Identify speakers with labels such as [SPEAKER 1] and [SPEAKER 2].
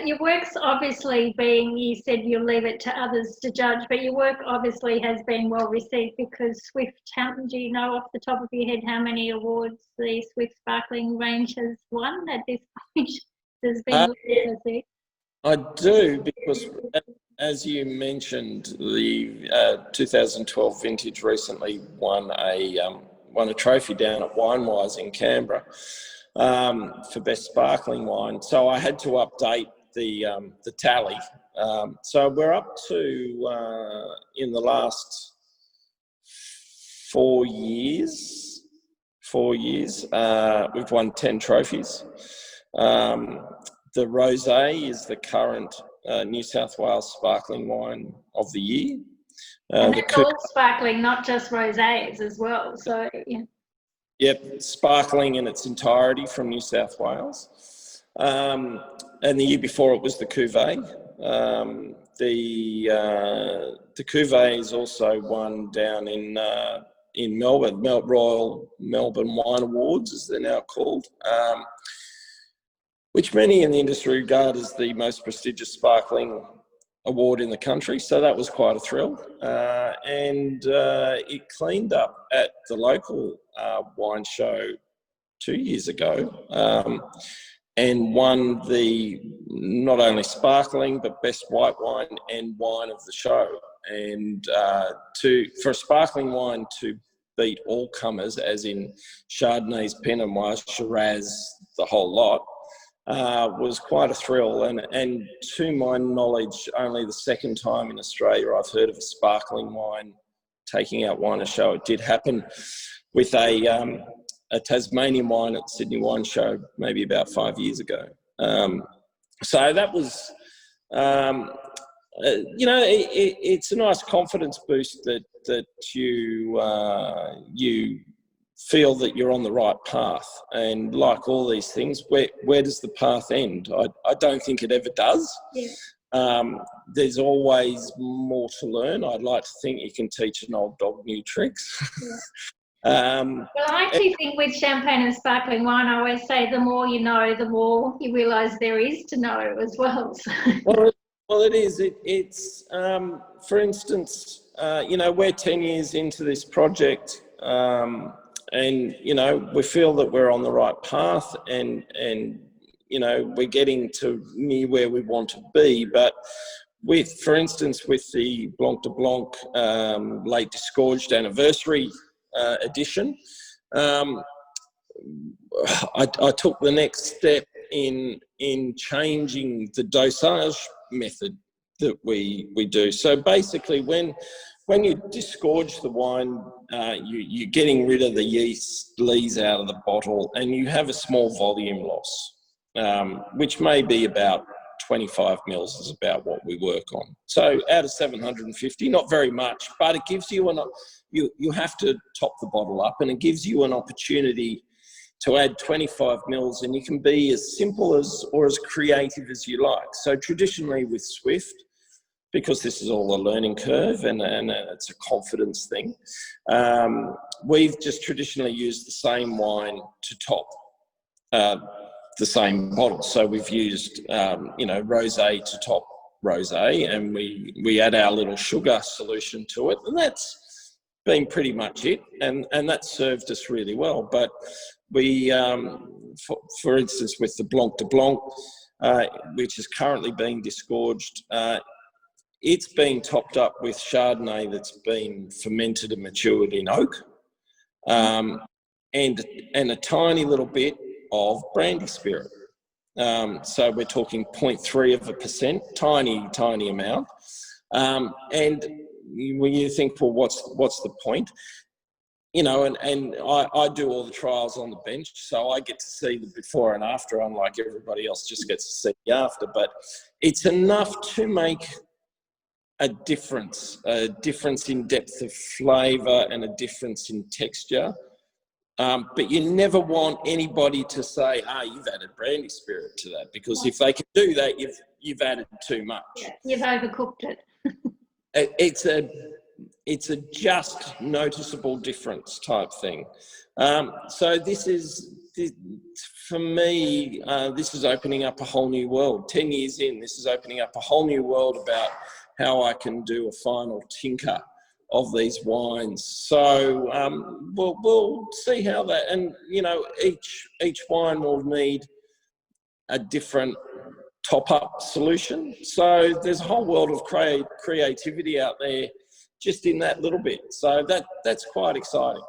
[SPEAKER 1] your work's obviously being, you said you'll leave it to others to judge, but your work obviously has been well received because Swift, do you know off the top of your head how many awards the Swift Sparkling range has won at this point? There's been
[SPEAKER 2] I do, because as you mentioned, the 2012 vintage recently won a trophy down at Winewise in Canberra for best sparkling wine. So I had to update the tally. So we're up to in the last 4 years, we've won 10 trophies. The Rosé is the current New South Wales sparkling wine of the year.
[SPEAKER 1] And that's all sparkling, not just rosés as well. So yeah.
[SPEAKER 2] Yep, sparkling in its entirety from New South Wales. And the year before it was the Cuvée. The Cuvée is also won down in Melbourne, Royal Melbourne Wine Awards, as they're now called, which many in the industry regard as the most prestigious sparkling award in the country. So that was quite a thrill. And it cleaned up at the local wine show 2 years ago and won the not only sparkling but best white wine and wine of the show. And for a sparkling wine to beat all comers, as in Chardonnays, Pinot Noir, Shiraz, the whole lot, was quite a thrill, and to my knowledge, only the second time in Australia I've heard of a sparkling wine taking out Wine Show. It did happen with a Tasmanian wine at the Sydney Wine Show maybe about 5 years ago. So that was, it's a nice confidence boost that you feel that you're on the right path. And like all these things, where does the path end? I don't think it ever does. Yeah. There's always more to learn. I'd like to think you can teach an old dog new tricks. Yeah.
[SPEAKER 1] Well, I actually think with champagne and sparkling wine, I always say the more you know, the more you realise there is to know as well.
[SPEAKER 2] Well, it is. It's for instance, we're 10 years into this project, and we feel that we're on the right path, and we're getting to near where we want to be. But for instance, with the Blanc de Blanc late disgorged anniversary edition, I took the next step in changing the dosage method that we do. So basically, when you disgorge the wine, you're getting rid of the yeast lees out of the bottle, and you have a small volume loss, which may be about 25 mils is about what we work on. So out of 750, not very much, but it gives you you have to top the bottle up, and it gives you an opportunity to add 25 mils, and you can be as simple or as creative as you like. So traditionally with Swift, because this is all a learning curve and it's a confidence thing, we've just traditionally used the same wine to top the same bottle. So we've used, rosé to top rosé, and we add our little sugar solution to it, and that's been pretty much it, and that served us really well. But we, for instance, with the Blanc de Blanc, which is currently being disgorged, it's being topped up with Chardonnay that's been fermented and matured in oak, and a tiny little bit of brandy spirit. So we're talking 0.3%, tiny amount. And when you think, well, what's the point? And I do all the trials on the bench, so I get to see the before and after, unlike everybody else just gets to see the after. But it's enough to make a difference in depth of flavour and a difference in texture. But you never want anybody to say, you've added brandy spirit to that, because if they can do that, you've added too much.
[SPEAKER 1] Yeah, you've overcooked it.
[SPEAKER 2] It's a just noticeable difference type thing. So this is, for me, this is opening up a whole new world. 10 years in, this is opening up a whole new world about how I can do a final tinker of these wines. So we'll see how that, and you know, each wine will need a different top-up solution. So there's a whole world of creativity out there just in that little bit. So that's quite exciting.